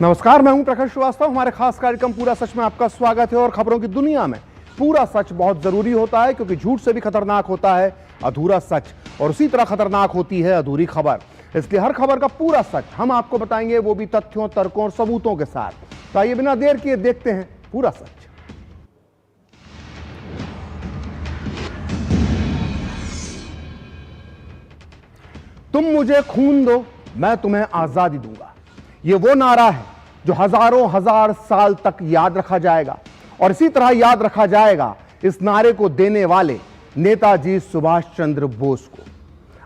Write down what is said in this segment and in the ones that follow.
नमस्कार, मैं हूं प्रकाश श्रीवास्तव। हमारे खास कार्यक्रम पूरा सच में आपका स्वागत है। और खबरों की दुनिया में पूरा सच बहुत जरूरी होता है, क्योंकि झूठ से भी खतरनाक होता है अधूरा सच, और उसी तरह खतरनाक होती है अधूरी खबर। इसलिए हर खबर का पूरा सच हम आपको बताएंगे, वो भी तथ्यों, तर्कों और सबूतों के साथ। तो आइए बिना देर किए देखते हैं पूरा सच। तुम मुझे खून दो, मैं तुम्हें आजादी दूंगा। ये वो नारा है जो हजारों हजार साल तक याद रखा जाएगा, और इसी तरह याद रखा जाएगा इस नारे को देने वाले नेताजी सुभाष चंद्र बोस को।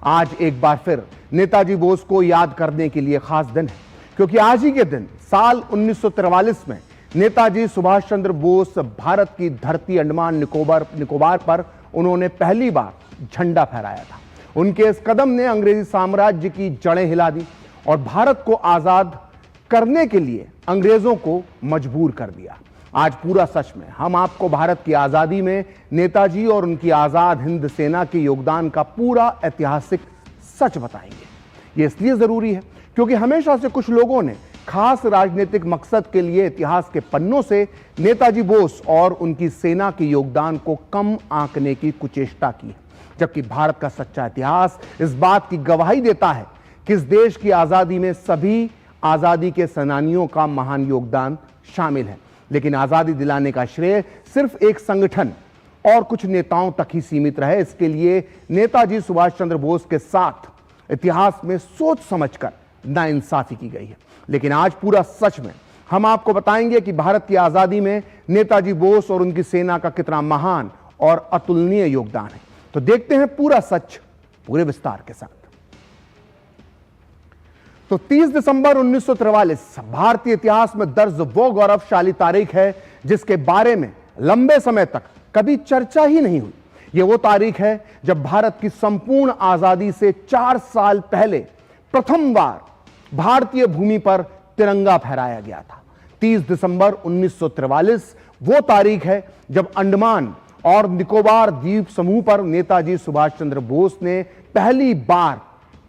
आज एक बार फिर नेताजी बोस को याद करने के लिए खास दिन है, क्योंकि आज ही के दिन साल 1943 में नेताजी सुभाष चंद्र बोस भारत की धरती अंडमान निकोबार पर उन्होंने पहली बार झंडा फहराया था। उनके इस कदम ने अंग्रेजी साम्राज्य की जड़ें हिला दी और भारत को आजाद करने के लिए अंग्रेजों को मजबूर कर दिया। आज पूरा सच में हम आपको भारत की आजादी में नेताजी और उनकी आजाद हिंद सेना के योगदान का पूरा ऐतिहासिक सच बताएंगे। ये इसलिए जरूरी है क्योंकि हमेशा से कुछ लोगों ने खास राजनीतिक मकसद के लिए इतिहास के पन्नों से नेताजी बोस और उनकी सेना के योगदान को कम आंकने की कुचेष्टा की है, जबकि भारत का सच्चा इतिहास इस बात की गवाही देता है कि इस देश की आजादी में सभी आजादी के सेनानियों का महान योगदान शामिल है। लेकिन आजादी दिलाने का श्रेय सिर्फ एक संगठन और कुछ नेताओं तक ही सीमित रहे। इसके लिए नेताजी सुभाष चंद्र बोस के साथ इतिहास में सोच समझकर नाइंसाफी की गई है। लेकिन आज पूरा सच में हम आपको बताएंगे कि भारत की आजादी में नेताजी बोस और उनकी सेना का कितना महान और अतुलनीय योगदान है। तो देखते हैं पूरा सच पूरे विस्तार के साथ। तो 30 दिसंबर 1943 भारतीय इतिहास में दर्ज वो गौरवशाली तारीख है जिसके बारे में लंबे समय तक कभी चर्चा ही नहीं हुई। यह वो तारीख है जब भारत की संपूर्ण आजादी से 4 साल पहले प्रथम बार भारतीय भूमि पर तिरंगा फहराया गया था। 30 दिसंबर 1943 वो तारीख है जब अंडमान और निकोबार द्वीप समूह पर नेताजी सुभाष चंद्र बोस ने पहली बार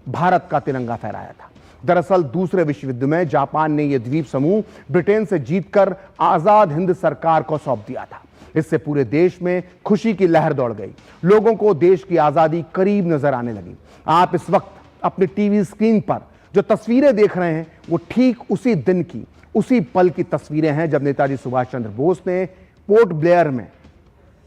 भारत का तिरंगा फहराया था। दरअसल दूसरे विश्व युद्ध में जापान ने यह द्वीप समूह ब्रिटेन से जीतकर आजाद हिंद सरकार को सौंप दिया था। इससे पूरे देश में खुशी की लहर दौड़ गई। लोगों को देश की आजादी करीब नजर आने लगी। आप इस वक्त अपने टीवी स्क्रीन पर जो तस्वीरें देख रहे हैं वो ठीक उसी दिन की, उसी पल की तस्वीरें हैं जब नेताजी सुभाष चंद्र बोस ने पोर्ट ब्लेयर में,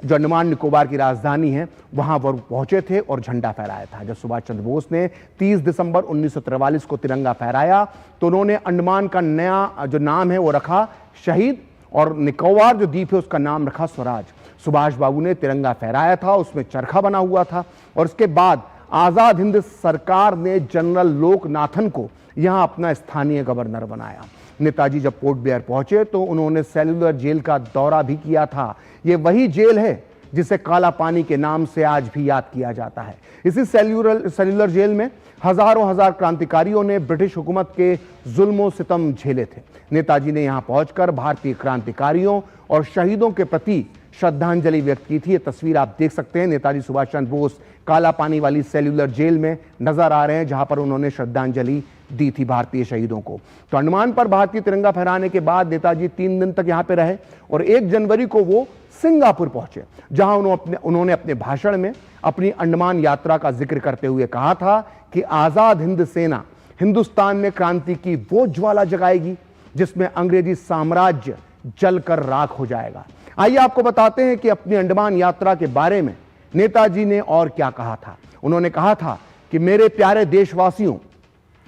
जो अंडमान निकोबार की राजधानी है, वहां वो पहुंचे थे और झंडा फहराया था। जब सुभाष चंद्र बोस ने 30 दिसंबर 1943 को तिरंगा फहराया तो उन्होंने अंडमान का नया जो नाम है वो रखा शहीद, और निकोबार जो द्वीप है उसका नाम रखा स्वराज। सुभाष बाबू ने तिरंगा फहराया था, उसमें चरखा बना हुआ था, और उसके बाद आजाद हिंद सरकार ने जनरल लोकनाथन को यहां अपना स्थानीय गवर्नर बनाया। नेताजी जब पोर्ट ब्लेयर पहुंचे तो उन्होंने सेल्यूलर जेल का दौरा भी किया था। यह वही जेल है जिसे काला पानी के नाम से आज भी याद किया जाता है। इसी सेल्यूलर जेल में हजारों हजार क्रांतिकारियों ने ब्रिटिश हुकूमत के जुल्मों सितम झेले थे। नेताजी ने यहां पहुंचकर भारतीय क्रांतिकारियों और शहीदों के प्रति श्रद्धांजलि व्यक्त की थी। ये तस्वीर आप देख सकते हैं। नेताजी सुभाष चंद्र बोस काला पानी वाली सेल्यूलर जेल में नजर आ रहे हैं, जहां पर उन्होंने श्रद्धांजलि दी थी भारतीय शहीदों को। तो अंडमान पर भारतीय तिरंगा फहराने के बाद नेताजी 3 दिन तक यहां पे रहे और 1 जनवरी को वो सिंगापुर पहुंचे, जहां उन्होंने अपने भाषण में अपनी अंडमान यात्रा का जिक्र करते हुए कहा था कि आजाद हिंद सेना हिंदुस्तान में क्रांति की वो ज्वाला जगाएगी जिसमें अंग्रेजी साम्राज्य जलकर राख हो जाएगा। आइए आपको बताते हैं कि अपनी अंडमान यात्रा के बारे में नेताजी ने और क्या कहा था। उन्होंने कहा था कि मेरे प्यारे देशवासियों,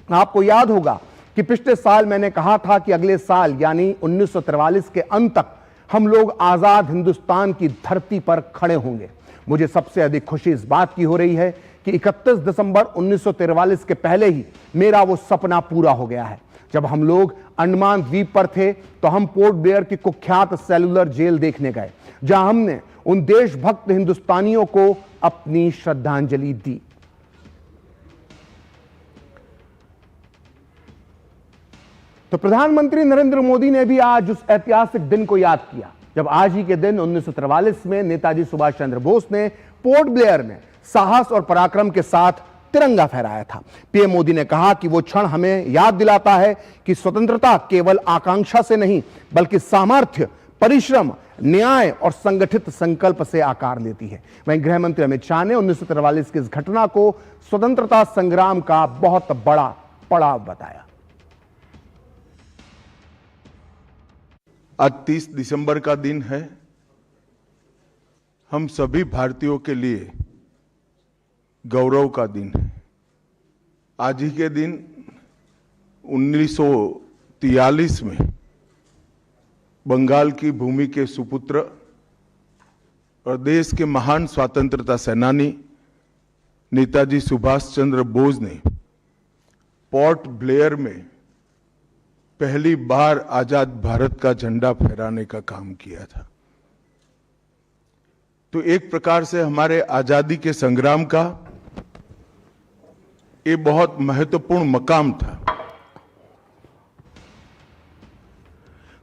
आपको याद होगा कि पिछले साल मैंने कहा था कि अगले साल यानी 1943 के अंत तक हम लोग आजाद हिंदुस्तान की धरती पर खड़े होंगे। मुझे सबसे अधिक खुशी इस बात की हो रही है कि 31 दिसंबर 1943 के पहले ही मेरा वो सपना पूरा हो गया है। जब हम लोग अंडमान द्वीप पर थे तो हम पोर्ट ब्लेयर की कुख्यात सेल्यूलर जेल देखने गए, जहां हमने उन देशभक्त हिंदुस्तानियों को अपनी श्रद्धांजलि दी। तो प्रधानमंत्री नरेंद्र मोदी ने भी आज उस ऐतिहासिक दिन को याद किया जब आज ही के दिन 1943 में नेताजी सुभाष चंद्र बोस ने पोर्ट ब्लेयर में साहस और पराक्रम के साथ तिरंगा फहराया था। पीएम मोदी ने कहा कि वो क्षण हमें याद दिलाता है कि स्वतंत्रता केवल आकांक्षा से नहीं बल्कि सामर्थ्य, परिश्रम, न्याय और संगठित संकल्प से आकार लेती है। वहीं गृह मंत्री अमित शाह ने 1943 की इस घटना को स्वतंत्रता संग्राम का बहुत बड़ा पड़ाव बताया। आज 30 दिसंबर का दिन है। हम सभी भारतीयों के लिए गौरव का दिन है। आज ही के दिन 1943 में बंगाल की भूमि के सुपुत्र और देश के महान स्वतंत्रता सेनानी नेताजी सुभाष चंद्र बोस ने पोर्ट ब्लेयर में पहली बार आजाद भारत का झंडा फहराने का काम किया था। तो एक प्रकार से हमारे आजादी के संग्राम का ये बहुत महत्वपूर्ण मकाम था।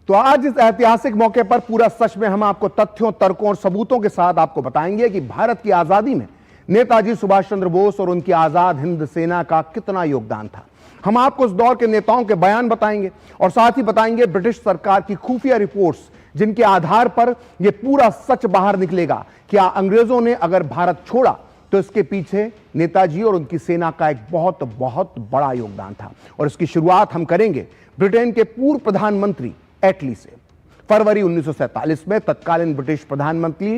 तो आज इस ऐतिहासिक मौके पर पूरा सच में हम आपको तथ्यों, तर्कों और सबूतों के साथ आपको बताएंगे कि भारत की आजादी में नेताजी सुभाष चंद्र बोस और उनकी आजाद हिंद सेना का कितना योगदान था। हम आपको उस दौर के नेताओं के बयान बताएंगे और साथ ही बताएंगे ब्रिटिश सरकार की खुफिया रिपोर्ट्स, जिनके आधार पर यह पूरा सच बाहर निकलेगा कि अंग्रेजों ने अगर भारत छोड़ा तो इसके पीछे नेताजी और उनकी सेना का एक बहुत बहुत बड़ा योगदान था। और इसकी शुरुआत हम करेंगे ब्रिटेन के पूर्व प्रधानमंत्री एटली से। फरवरी 1947 में तत्कालीन ब्रिटिश प्रधानमंत्री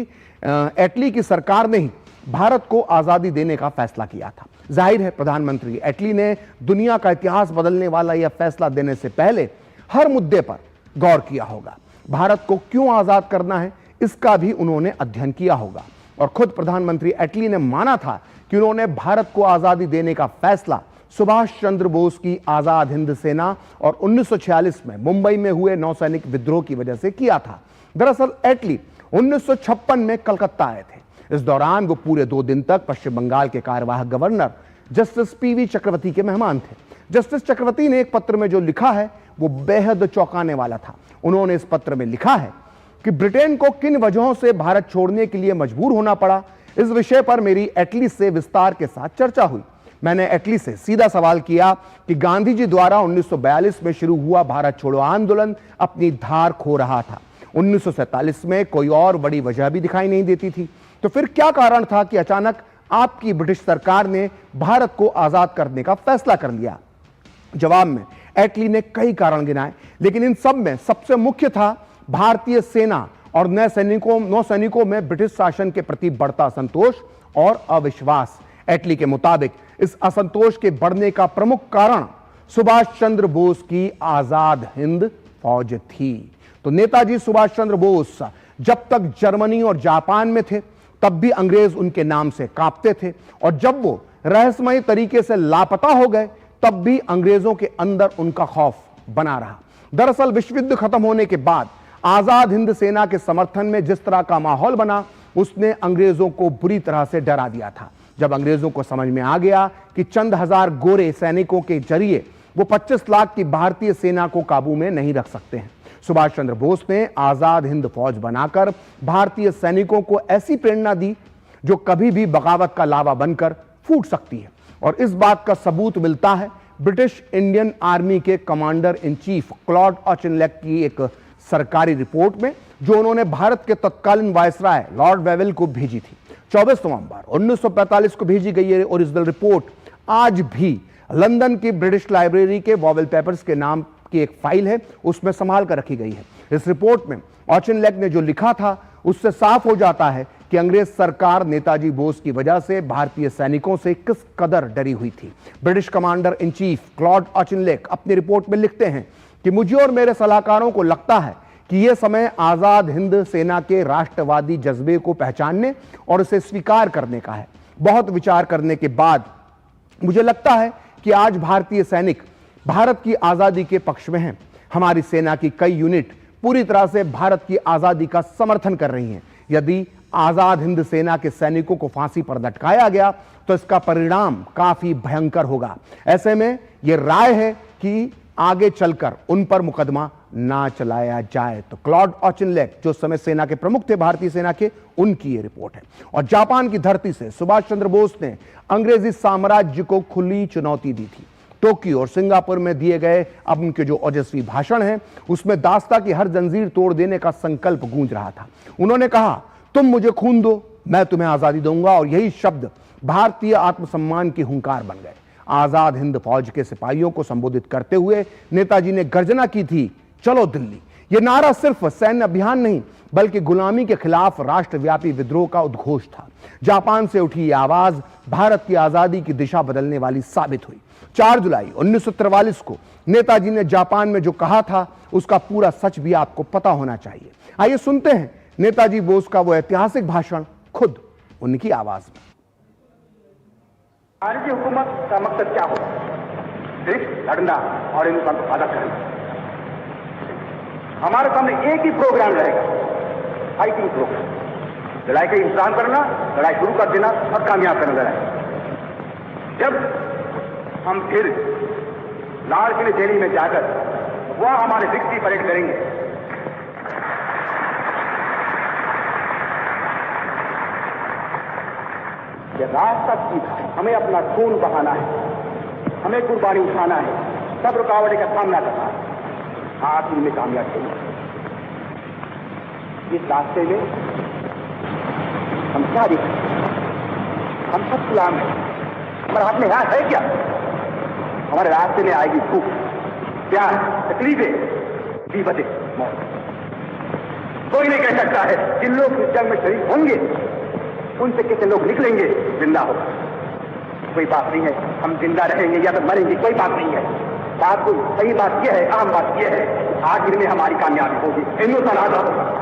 एटली की सरकार ने ही भारत को आजादी देने का फैसला किया था। जाहिर है प्रधानमंत्री एटली ने दुनिया का इतिहास बदलने वाला यह फैसला देने से पहले हर मुद्दे पर गौर किया होगा। भारत को क्यों आजाद करना है इसका भी उन्होंने अध्ययन किया होगा। और खुद प्रधानमंत्री एटली ने माना था कि उन्होंने भारत को आजादी देने का फैसला सुभाष चंद्र बोस की आजाद हिंद सेना और 1946 में मुंबई में हुए नौसैनिक विद्रोह की वजह से किया था। दरअसल एटली 1956 में कलकत्ता आए थे। इस दौरान वो पूरे 2 दिन तक पश्चिम बंगाल के कार्यवाहक गवर्नर जस्टिस पीवी चक्रवर्ती के मेहमान थे। जस्टिस चक्रवर्ती ने एक पत्र में जो लिखा है वो बेहद चौंकाने वाला था। उन्होंने इस पत्र में लिखा है कि ब्रिटेन को किन वजहों से भारत छोड़ने के लिए मजबूर होना पड़ा, इस विषय पर मेरी एटली से विस्तार के साथ चर्चा हुई। मैंने एटली से सीधा सवाल किया कि गांधी जी द्वारा 1942 में शुरू हुआ भारत छोड़ो आंदोलन अपनी धार खो रहा था। 1947 में कोई और बड़ी वजह भी दिखाई नहीं देती थी। तो फिर क्या कारण था कि अचानक आपकी ब्रिटिश सरकार ने भारत को आजाद करने का फैसला कर लिया? जवाब में एटली ने कई कारण गिनाए, लेकिन इन सब में सबसे मुख्य था भारतीय सेना और नौसैनिकों में ब्रिटिश शासन के प्रति बढ़ता असंतोष और अविश्वास। एटली के मुताबिक इस असंतोष के बढ़ने का प्रमुख कारण सुभाष चंद्र बोस की आजाद हिंद फौज थी। तो नेताजी सुभाष चंद्र बोस जब तक जर्मनी और जापान में थे तब भी अंग्रेज उनके नाम से कांपते थे, और जब वो रहस्यमय तरीके से लापता हो गए तब भी अंग्रेजों के अंदर उनका खौफ बना रहा। दरअसल विश्व युद्ध खत्म होने के बाद आजाद हिंद सेना के समर्थन में जिस तरह का माहौल बना उसने अंग्रेजों को बुरी तरह से डरा दिया था। जब अंग्रेजों को समझ में आ गया कि चंद हजार गोरे सैनिकों के जरिए वो 25 लाख की भारतीय सेना को काबू में नहीं रख सकते हैं, सुभाष चंद्र बोस ने आजाद हिंद फौज बनाकर भारतीय सैनिकों को ऐसी प्रेरणा दी जो कभी भी बगावत का लावा बनकर फूट सकती है। और इस बात का सबूत मिलता है ब्रिटिश इंडियन आर्मी के commander in chief Claude Auchinleck की एक सरकारी रिपोर्ट में, जो उन्होंने भारत के तत्कालीन वायसराय लॉर्ड वेवेल को भेजी थी। 24 नवंबर 1945 को भेजी गई ये ओरिजिनल रिपोर्ट आज भी लंदन की ब्रिटिश लाइब्रेरी के वॉवेल पेपर्स के नाम की एक फाइल है, उसमें संभाल कर रखी गई है। इस रिपोर्ट में ऑचिनलेक ने जो लिखा था उससे साफ हो जाता है कि अंग्रेज सरकार नेताजी बोस की वजह से भारतीय सैनिकों से किस कदर डरी हुई थी। British commander in chief Claude Auchinleck अपनी रिपोर्ट में लिखते हैं कि मुझे और मेरे सलाहकारों को लगता है कि यह समय आजाद हिंद सेना के राष्ट्रवादी जज्बे को पहचानने और उसे स्वीकार करने का है। बहुत विचार करने के बाद मुझे लगता है कि आज भारतीय सैनिक भारत की आजादी के पक्ष में हैं। हमारी सेना की कई यूनिट पूरी तरह से भारत की आजादी का समर्थन कर रही हैं। यदि आजाद हिंद सेना के सैनिकों को फांसी पर लटकाया गया तो इसका परिणाम काफी भयंकर होगा। ऐसे में यह राय है कि आगे चलकर उन पर मुकदमा ना चलाया जाए। तो क्लॉड ऑचिनलेक जो समय सेना के प्रमुख थे, भारतीय सेना के, उनकी ये रिपोर्ट है। और जापान की धरती से सुभाष चंद्र बोस ने अंग्रेजी साम्राज्य को खुली चुनौती दी थी। टोक्यो और सिंगापुर में दिए गए अब उनके जो ओजस्वी भाषण हैं, उसमें दास्ता की हर जंजीर तोड़ देने का संकल्प गूंज रहा था। उन्होंने कहा, तुम मुझे खून दो, मैं तुम्हें आजादी दूंगा। और यही शब्द भारतीय आत्मसम्मान की हुंकार बन गए। आजाद हिंद फौज के सिपाहियों को संबोधित करते हुए नेताजी ने गर्जना की थी, चलो दिल्ली। यह नारा सिर्फ सैन्य अभियान नहीं, बल्कि गुलामी के खिलाफ राष्ट्रव्यापी विद्रोह का उद्घोष था। जापान से उठी यह आवाज भारत की आजादी की दिशा बदलने वाली साबित हुई। 4 जुलाई 1943 को नेताजी ने जापान में जो कहा था, उसका पूरा सच भी आपको पता होना चाहिए। आइए सुनते हैं नेताजी बोस का वो ऐतिहासिक भाषण, खुद उनकी आवाज में। भारतीय हुकूमत का मकसद क्या हो? सिर्फ लड़ना और हिंदुस्तान को आजाद करना। हमारे सामने एक ही प्रोग्राम रहेगा, फाइटिंग प्रोग्राम। लड़ाई का इंतजाम करना, लड़ाई शुरू कर देना और कामयाब करना लड़ाई। जब हम फिर लाल किले दिल्ली में जाकर वह हमारे विक्ट्री परेड करेंगे, यह रास्ता सीधा, हमें अपना खून बहाना है, हमें कुर्बानी उठाना है, सब रुकावटें का सामना करना है, आखिर में कामयाब होंगे। इस रास्ते में हम क्या देखें? हम सब गुलाम हैं। हमारे हाथ में हाथ है क्या? हमारे रास्ते में आएगी भूख, प्यार, तकलीफें, विपदें, मौत। कोई नहीं कह सकता है जिन लोग इस जंग में शरीक होंगे उनसे कितने लोग निकलेंगे जिंदा हो। कोई बात नहीं है हम जिंदा रहेंगे या तो मरेंगे, कोई बात नहीं है। बात कोई सही बात यह है, आम बात यह है, आखिर में हमारी कामयाबी होगी, हिंदुस्तान आजाद होगा।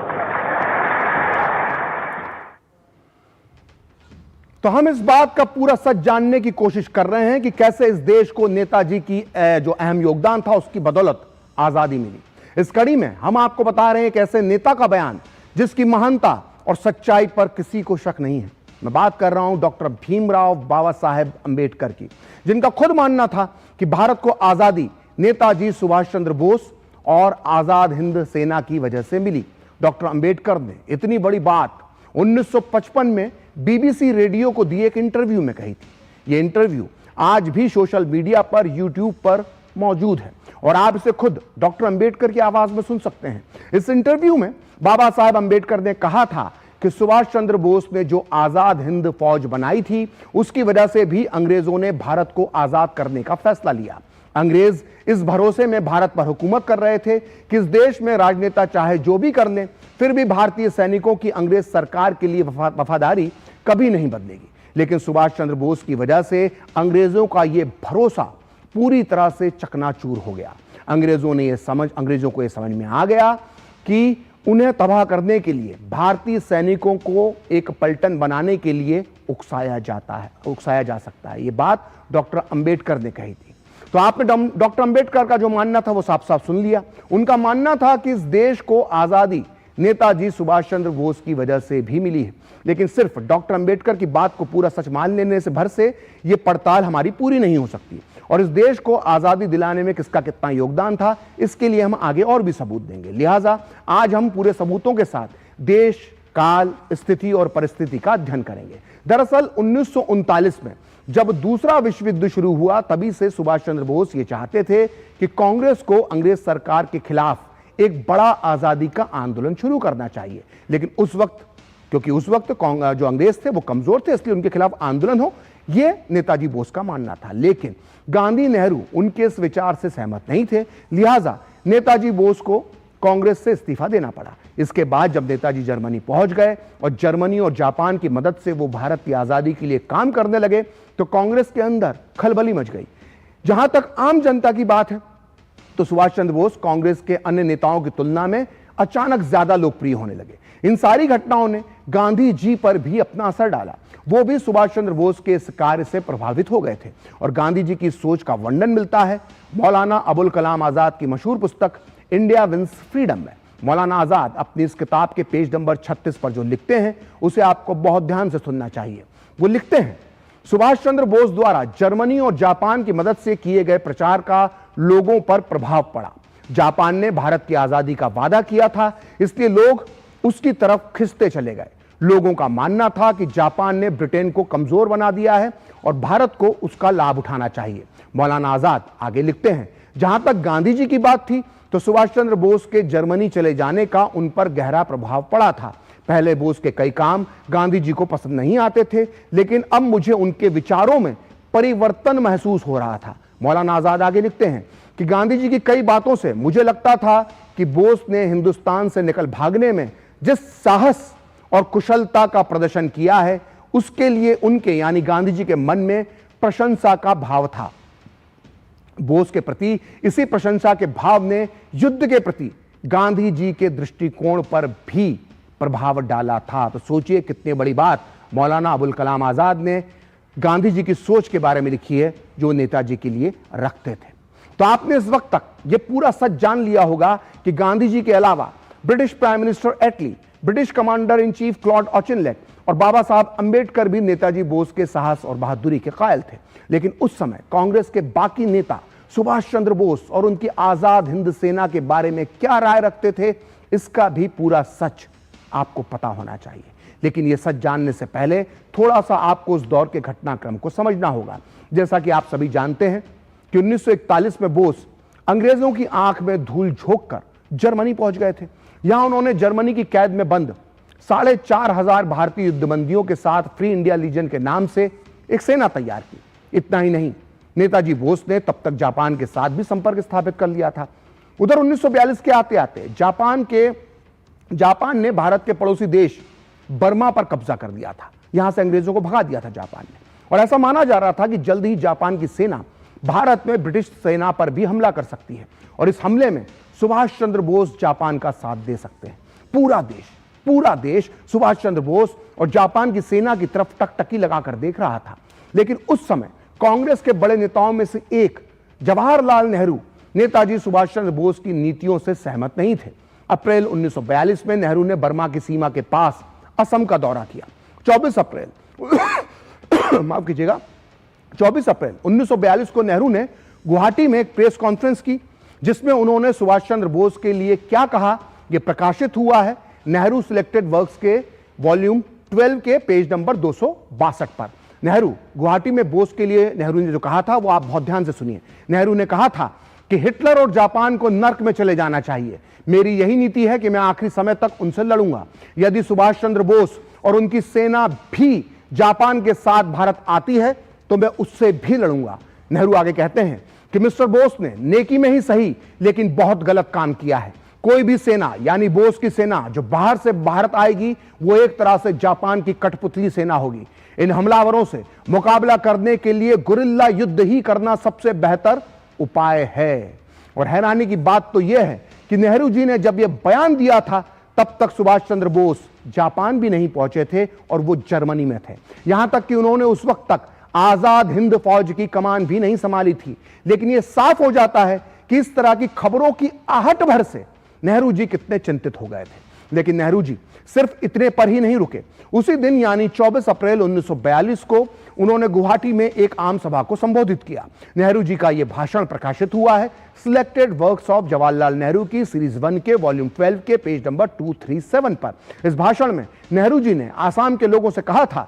तो हम इस बात का पूरा सच जानने की कोशिश कर रहे हैं कि कैसे इस देश को नेताजी की जो अहम योगदान था, उसकी बदौलत आजादी मिली। इस कड़ी में हम आपको बता रहे हैं कि ऐसे नेता का बयान जिसकी महानता और सच्चाई पर किसी को शक नहीं है। मैं बात कर रहा हूं डॉक्टर भीमराव बाबा साहेब अंबेडकर की, जिनका खुद मानना था कि भारत को आजादी नेताजी सुभाष चंद्र बोस और आजाद हिंद सेना की वजह से मिली। डॉक्टर अंबेडकर ने इतनी बड़ी बात 1955 में बीबीसी रेडियो को दिए एक इंटरव्यू में कही थी। यह इंटरव्यू आज भी सोशल मीडिया पर, यूट्यूब पर मौजूद है और आप इसे खुद डॉक्टर अंबेडकर की आवाज में सुन सकते हैं। इस इंटरव्यू में बाबा साहेब अंबेडकर ने कहा था कि सुभाष चंद्र बोस ने जो आजाद हिंद फौज बनाई थी, उसकी वजह से भी अंग्रेजों ने भारत को आजाद करने का फैसला लिया। अंग्रेज इस भरोसे में भारत पर हुकूमत कर रहे थे कि इस देश में राजनेता चाहे जो भी कर लें, फिर भी भारतीय सैनिकों की अंग्रेज सरकार के लिए वफादारी कभी नहीं बदलेगी। लेकिन सुभाष चंद्र बोस की वजह से अंग्रेजों का यह भरोसा पूरी तरह से चकनाचूर हो गया। अंग्रेजों को यह समझ में आ गया कि उन्हें तबाह करने के लिए भारतीय सैनिकों को एक पलटन बनाने के लिए उकसाया जा सकता है। यह बात डॉक्टर अंबेडकर ने कही थी। तो आपने डॉक्टर अंबेडकर का जो मानना था वो साफ साफ सुन लिया। उनका मानना था कि इस देश को आजादी नेताजी सुभाष चंद्र बोस की वजह से भी मिली है। लेकिन सिर्फ डॉक्टर अंबेडकर की बात को पूरा सच मान लेने से भर से यह पड़ताल हमारी पूरी नहीं हो सकती और इस देश को आजादी दिलाने में किसका कितना योगदान था, इसके लिए हम आगे और भी सबूत देंगे। लिहाजा आज हम पूरे सबूतों के साथ देश, काल, स्थिति और परिस्थिति का अध्ययन करेंगे। दरअसल 1939 में जब दूसरा विश्व युद्ध शुरू हुआ, तभी से सुभाष चंद्र बोस ये चाहते थे कि कांग्रेस को अंग्रेज सरकार के खिलाफ एक बड़ा आजादी का आंदोलन शुरू करना चाहिए। लेकिन उस वक्त, क्योंकि उस वक्त जो अंग्रेज थे वो कमजोर थे, इसलिए उनके खिलाफ आंदोलन हो, यह नेताजी बोस का मानना था। लेकिन गांधी, नेहरू उनके इस विचार से सहमत नहीं थे। लिहाजा नेताजी बोस को कांग्रेस से इस्तीफा देना पड़ा। इसके बाद जब नेताजी जर्मनी पहुंच गए और जर्मनी और जापान की मदद से वो भारत की आजादी के लिए काम करने लगे, तो कांग्रेस के अंदर खलबली मच गई। जहां तक आम जनता की बात है, तो सुभाष चंद्र बोस कांग्रेस के अन्य नेताओं की तुलना में अचानक ज्यादा लोकप्रिय होने लगे। इन सारी घटनाओं ने गांधी जी पर भी अपना असर डाला। वो भी सुभाष चंद्र बोस के इस कार्य से प्रभावित हो गए थे और गांधी जी की सोच का वर्णन मिलता है मौलाना अबुल कलाम आजाद की मशहूर पुस्तक इंडिया विंस फ्रीडम में। मौलाना आजाद अपनी इस किताब के पेज नंबर 36 पर जो लिखते हैं, उसे आपको बहुत ध्यान से सुनना चाहिए। वो लिखते हैं, सुभाष चंद्र बोस द्वारा जर्मनी और जापान की मदद से किए गए प्रचार का लोगों पर प्रभाव पड़ा। जापान ने भारत की आजादी का वादा किया था, इसलिए लोग उसकी तरफ खिंचते चले गए। लोगों का मानना था कि जापान ने ब्रिटेन को कमजोर बना दिया है और भारत को उसका लाभ उठाना चाहिए। मौलाना आजाद आगे लिखते हैं, जहां तक गांधी जी की बात थी तो सुभाष चंद्र बोस के जर्मनी चले जाने का उन पर गहरा प्रभाव पड़ा था। पहले बोस के कई काम गांधी जी को पसंद नहीं आते थे, लेकिन अब मुझे उनके विचारों में परिवर्तन महसूस हो रहा था। मौलाना आजाद आगे लिखते हैं कि गांधी जी की कई बातों से मुझे लगता था कि बोस ने हिंदुस्तान से निकल भागने में जिस साहस और कुशलता का प्रदर्शन किया है, उसके लिए उनके यानी गांधी जी के मन में प्रशंसा का भाव था। बोस के प्रति इसी प्रशंसा के भाव ने युद्ध के प्रति गांधी जी के दृष्टिकोण पर भी प्रभाव डाला था। तो सोचिए कितनी बड़ी बात मौलाना अबुल कलाम आजाद ने गांधी जी की सोच के बारे में लिखी है, जो नेताजी के लिए रखते थे। तो आपने इस वक्त तक यह पूरा सच जान लिया होगा कि गांधी जी के अलावा British prime minister Attlee, British commander in chief Claude Auchinleck और बाबा साहब अंबेडकर भी नेताजी बोस के साहस और बहादुरी के कायल थे। लेकिन उस समय कांग्रेस के बाकी नेता सुभाष चंद्र बोस और उनकी आजाद हिंद सेना के बारे में क्या राय रखते थे, इसका भी पूरा सच आपको पता होना चाहिए। लेकिन यह सच जानने से पहले थोड़ा सा आपको उस दौर के घटनाक्रम को समझना होगा। जैसा कि आप सभी जानते हैं कि 1941 में बोस अंग्रेजों की आंख में धूल झोंककर जर्मनी पहुंच गए थे। यहां उन्होंने जर्मनी की कैद में बंद 4,500 भारतीय युद्धबंदियों के साथ फ्री इंडिया लीजन के नाम से एक सेना तैयार की। इतना ही नहीं, नेताजी बोस ने तब तक जापान के साथ भी संपर्क स्थापित कर लिया था। उधर 1942 के आते आते जापान ने भारत के पड़ोसी देश बर्मा पर कब्जा कर दिया था। यहां से अंग्रेजों को भगा दिया था जापान ने, और ऐसा माना जा रहा था कि जल्द ही जापान की सेना भारत में ब्रिटिश सेना पर भी हमला कर सकती है, और इस हमले में सुभाष चंद्र बोस जापान का साथ दे सकते हैं। पूरा देश सुभाष चंद्र बोस और जापान की सेना की तरफ टकटकी लगाकर देख रहा था। लेकिन उस समय कांग्रेस के बड़े नेताओं में से एक जवाहरलाल नेहरू नेताजी सुभाष चंद्र बोस की नीतियों से सहमत नहीं थे। अप्रैल 1942 में नेहरू ने बर्मा की सीमा के पास असम का दौरा किया। 24 अप्रैल 1942 को नेहरू ने गुवाहाटी में एक प्रेस कॉन्फ्रेंस की, जिसमें उन्होंने सुभाष चंद्र बोस के लिए क्या कहा, यह प्रकाशित हुआ है नेहरू सिलेक्टेड वर्क्स के वॉल्यूम 12 के पेज नंबर 262 पर। नेहरू गुवाहाटी में बोस के लिए नेहरू ने जो कहा था वो आप बहुत ध्यान से सुनिए। नेहरू ने कहा था कि हिटलर और जापान को नर्क में चले जाना चाहिए। मेरी यही नीति है कि मैं आखिरी समय तक उनसे लड़ूंगा। यदि सुभाष चंद्र बोस और उनकी सेना भी जापान के साथ भारत आती है तो मैं उससे भी लड़ूंगा। नेहरू आगे कहते हैं कि मिस्टर बोस ने नेकी में ही सही लेकिन बहुत गलत काम किया है। कोई भी सेना यानी बोस की सेना जो बाहर से भारत आएगी वो एक तरह से जापान की कठपुतली सेना होगी। इन हमलावरों से मुकाबला करने के लिए गुरिल्ला युद्ध ही करना सबसे बेहतर उपाय है। और हैरानी की बात तो यह है कि नेहरू जी ने जब यह बयान दिया था तब तक सुभाष चंद्र बोस जापान भी नहीं पहुंचे थे और वो जर्मनी में थे। यहां तक कि उन्होंने उस वक्त तक आजाद हिंद फौज की कमान भी नहीं संभाली थी। लेकिन यह साफ हो जाता है कि इस तरह की खबरों की आहट भर से नेहरू जी कितने चिंतित हो गए थे। लेकिन नेहरू जी सिर्फ इतने पर ही नहीं रुके। उसी दिन यानी 24 अप्रैल 1942 को उन्होंने गुवाहाटी में एक आम सभा को संबोधित किया। नेहरू जी का यह भाषण प्रकाशित हुआ है selected works of Jawaharlal Nehru की सीरीज 1 के वॉल्यूम 12 के पेज नंबर 237 पर। इस भाषण में नेहरू जी ने आसाम के लोगों से कहा था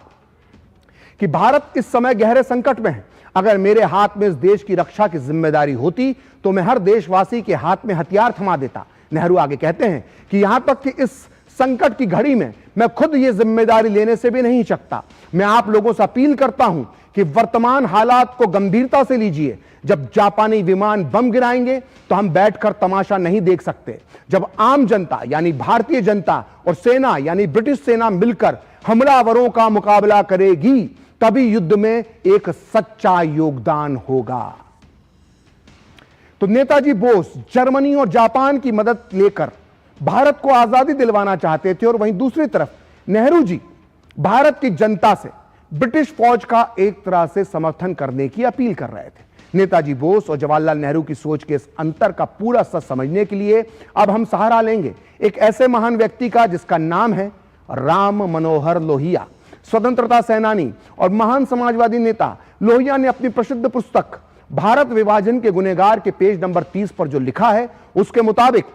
कि भारत इस समय गहरे संकट में है। अगर मेरे हाथ में इस देश की रक्षा की जिम्मेदारी होती तो मैं हर देशवासी के हाथ में हथियार थमा देता। नेहरू आगे कहते हैं कि यहां तक कि इस संकट की घड़ी में मैं खुद यह जिम्मेदारी लेने से भी नहीं सकता। मैं आप लोगों से अपील करता हूं कि वर्तमान हालात को गंभीरता से लीजिए। जब जापानी विमान बम गिराएंगे तो हम बैठकर तमाशा नहीं देख सकते। जब आम जनता यानी भारतीय जनता और सेना यानी ब्रिटिश सेना मिलकर हमलावरों का मुकाबला करेगी तभी युद्ध में एक सच्चा योगदान होगा। तो नेताजी बोस जर्मनी और जापान की मदद लेकर भारत को आजादी दिलवाना चाहते थे, और वहीं दूसरी तरफ नेहरू जी भारत की जनता से ब्रिटिश फौज का एक तरह से समर्थन करने की अपील कर रहे थे। नेताजी बोस और जवाहरलाल नेहरू की सोच के इस अंतर का पूरा सच समझने के लिए अब हम सहारा लेंगे एक ऐसे महान व्यक्ति का जिसका नाम है राम मनोहर लोहिया। स्वतंत्रता सेनानी और महान समाजवादी नेता लोहिया ने अपनी प्रसिद्ध पुस्तक भारत विभाजन के गुनहगार के पेज नंबर 30 पर जो लिखा है उसके मुताबिक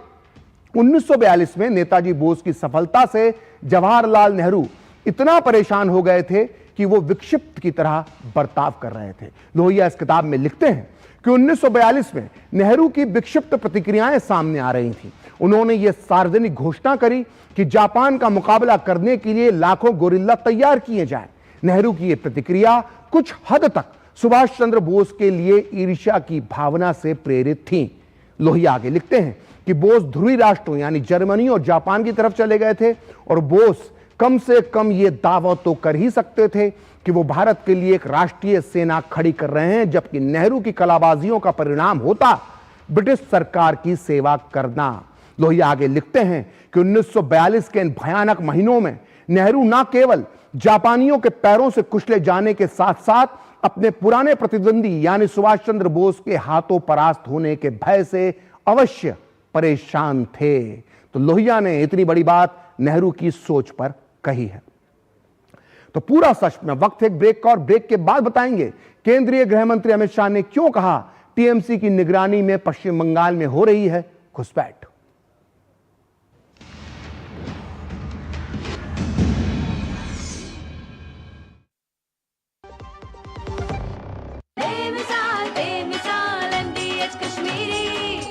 1942 में नेताजी बोस की सफलता से जवाहरलाल नेहरू इतना परेशान हो गए थे कि वो विक्षिप्त की तरह बर्ताव कर रहे थे। लोहिया इस किताब में लिखते हैं कि 1942 में नेहरू की विक्षिप्त प्रतिक्रियाएं सामने आ रही थीं। उन्होंने ये सार्वजनिक घोषणा करी कि जापान का मुकाबला करने के लिए लाखों गोरिल्ला तैयार किए जाएं। नेहरू की यह प्रतिक्रिया कुछ हद तक सुभाष चंद्र बोस के लिए ईर्ष्या की भावना से प्रेरित थी। लोहिया आगे लिखते हैं कि बोस ध्रुवी राष्ट्रों यानी जर्मनी और जापान की तरफ चले गए थे और बोस कम से कम यह दावा तो कर ही सकते थे कि वो भारत के लिए एक राष्ट्रीय सेना खड़ी कर रहे हैं, जबकि नेहरू की कलाबाजियों का परिणाम होता ब्रिटिश सरकार की सेवा करना। लोहिया आगे लिखते हैं कि 1942 के इन भयानक महीनों में नेहरू न केवल जापानियों के पैरों से कुचले जाने के साथ साथ अपने पुराने प्रतिद्वंदी यानी सुभाष चंद्र बोस के हाथों परास्त होने के भय से अवश्य परेशान थे। तो लोहिया ने इतनी बड़ी बात नेहरू की सोच पर कही है। तो पूरा सच में वक्त है एक ब्रेक का, और ब्रेक के बाद बताएंगे केंद्रीय गृह मंत्री अमित शाह ने क्यों कहा टीएमसी की निगरानी में पश्चिम बंगाल में हो रही है घुसपैठ।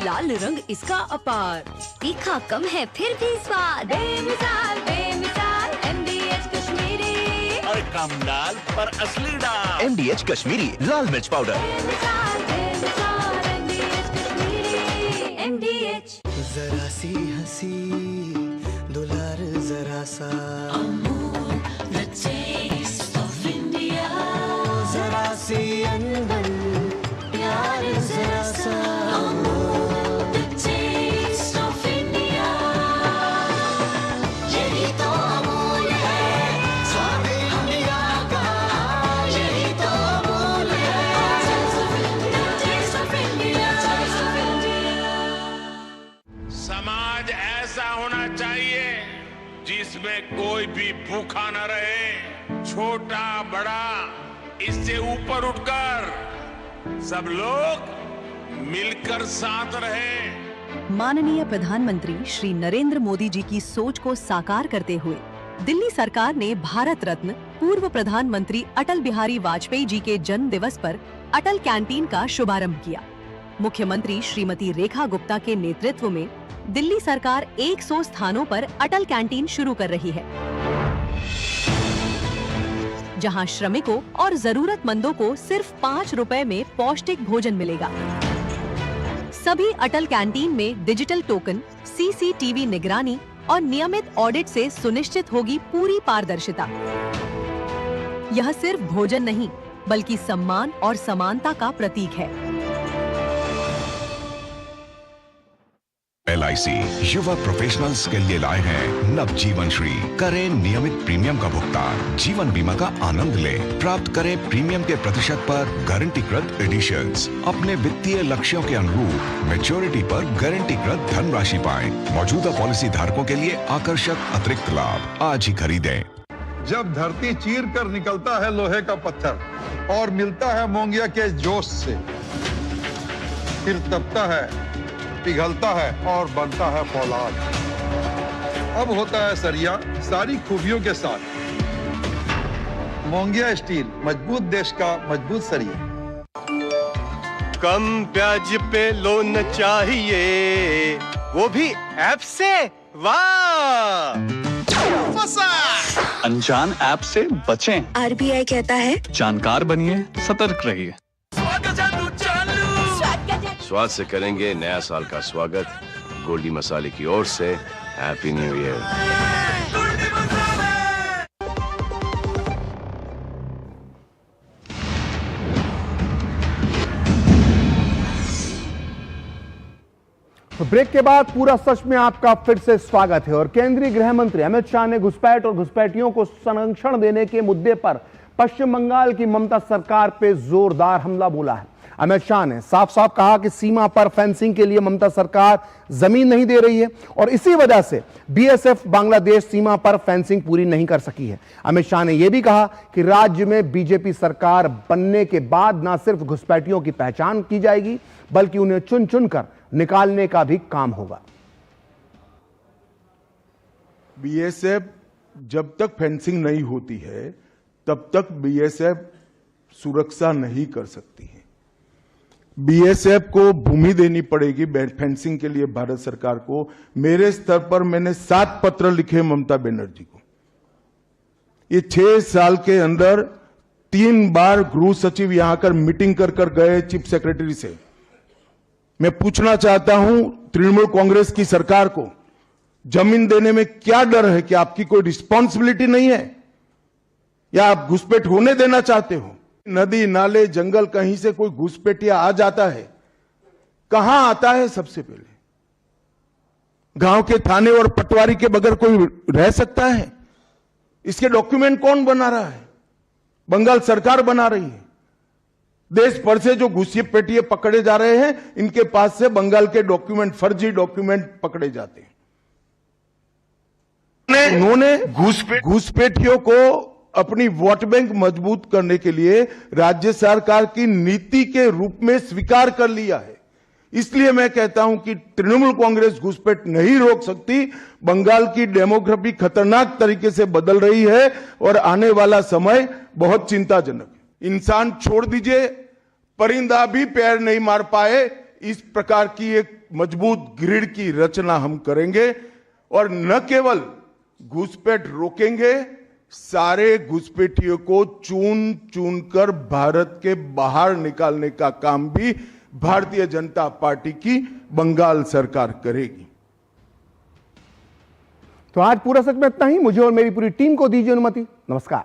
लाल रंग इसका अपार, तीखा कम है फिर भी स्वाद। बेमिसाल बेमिसाल MDH कश्मीरी, और कम दाल पर असली दाल। MDH कश्मीरी लाल मिर्च पाउडर। बेमिसाल बेमिसाल MDH कश्मीरी, MDH। जरा सी हंसी दुलार जरा सा, The taste of India, जरा सी अनबन प्यार जरा सा, the taste of India, यही तो अमूल है स्वाद इंडिया का, यही तो अमूल है। the taste of India, taste of India। समाज ऐसा होना चाहिए जिसमें कोई भी भूखा न रहे, छोटा बड़ा इससे ऊपर उठकर सब लोग मिलकर साथ रहे। माननीय प्रधानमंत्री श्री नरेंद्र मोदी जी की सोच को साकार करते हुए दिल्ली सरकार ने भारत रत्न पूर्व प्रधानमंत्री अटल बिहारी वाजपेयी जी के जन्म दिवस पर अटल कैंटीन का शुभारंभ किया। मुख्यमंत्री श्रीमती रेखा गुप्ता के नेतृत्व में दिल्ली सरकार 100 स्थानों पर अटल कैंटीन शुरू कर रही है, जहां श्रमिकों और जरूरतमंदों को सिर्फ 5 रुपए में पौष्टिक भोजन मिलेगा। सभी अटल कैंटीन में डिजिटल टोकन, CCTV निगरानी और नियमित ऑडिट से सुनिश्चित होगी पूरी पारदर्शिता। यह सिर्फ भोजन नहीं बल्कि सम्मान और समानता का प्रतीक है। LIC युवा प्रोफेशनल्स के लिए लाए हैं नवजीवन श्री। करें नियमित प्रीमियम का भुगतान, जीवन बीमा का आनंद लें, प्राप्त करें प्रीमियम के प्रतिशत पर गारंटीकृत एडिशंस, अपने वित्तीय लक्ष्यों के अनुरूप मैच्योरिटी पर गारंटीकृत धनराशि पाएं। मौजूदा पॉलिसी धारकों के लिए आकर्षक अतिरिक्त लाभ आज ही खरीदें। जब धरती चीर कर निकलता है लोहे का पत्थर और मिलता है मोंगिया के जोश से, फिर तपता है, पिघलता है और बनता है फौलाद। अब होता है सरिया सारी खूबियों के साथ। मोंगिया स्टील, मजबूत देश का मजबूत सरिया। कम ब्याज पे लोन चाहिए, वो भी ऐप से। वाह, फंसा। अनजान ऐप से बचें। RBI कहता है जानकार बनिए, सतर्क रहिए। स्वाद से करेंगे नया साल का स्वागत। गोल्डी मसाले की ओर से हैप्पी न्यू ईयर। तो ब्रेक के बाद पूरा सच में आपका फिर से स्वागत है। और केंद्रीय गृह मंत्री अमित शाह ने घुसपैठ और घुसपैठियों को संरक्षण देने के मुद्दे पर पश्चिम बंगाल की ममता सरकार पे जोरदार हमला बोला है। अमित शाह ने साफ साफ कहा कि सीमा पर फेंसिंग के लिए ममता सरकार जमीन नहीं दे रही है और इसी वजह से बीएसएफ बांग्लादेश सीमा पर फेंसिंग पूरी नहीं कर सकी है। अमित शाह ने यह भी कहा कि राज्य में बीजेपी सरकार बनने के बाद न सिर्फ घुसपैठियों की पहचान की जाएगी बल्कि उन्हें चुन चुनकर निकालने का भी काम होगा। बीएसएफ जब तक फेंसिंग नहीं होती है तब तक बीएसएफ सुरक्षा नहीं कर सकती है। बीएसएफ को भूमि देनी पड़ेगी फेंसिंग के लिए भारत सरकार को। मेरे स्तर पर मैंने 7 पत्र लिखे ममता बनर्जी को। ये 6 साल के अंदर 3 बार गृह सचिव यहां आकर मीटिंग कर गए चीफ सेक्रेटरी से। मैं पूछना चाहता हूं तृणमूल कांग्रेस की सरकार को, जमीन देने में क्या डर है? कि आपकी कोई रिस्पॉन्सिबिलिटी नहीं है या आप घुसपैठ होने देना चाहते हो? नदी नाले जंगल कहीं से कोई घुसपैठिया आ जाता है, कहां आता है? सबसे पहले गांव के थाने और पटवारी के बगैर कोई रह सकता है? इसके डॉक्यूमेंट कौन बना रहा है? बंगाल सरकार बना रही है। देश भर से जो घुसपैठिए पकड़े जा रहे हैं, इनके पास से बंगाल के डॉक्यूमेंट, फर्जी डॉक्यूमेंट पकड़े जाते हैं। उन्होंने घुसपैठियों को अपनी वोट बैंक मजबूत करने के लिए राज्य सरकार की नीति के रूप में स्वीकार कर लिया है। इसलिए मैं कहता हूं कि तृणमूल कांग्रेस घुसपैठ नहीं रोक सकती। बंगाल की डेमोग्राफी खतरनाक तरीके से बदल रही है और आने वाला समय बहुत चिंताजनक है। इंसान छोड़ दीजिए, परिंदा भी पैर नहीं मार पाए, इस प्रकार की एक मजबूत ग्रिड की रचना हम करेंगे और न केवल घुसपैठ रोकेंगे, सारे घुसपैठियों को चुन चुन कर भारत के बाहर निकालने का काम भी भारतीय जनता पार्टी की बंगाल सरकार करेगी। तो आज पूरा सच में इतना ही। मुझे और मेरी पूरी टीम को दीजिए अनुमति। नमस्कार।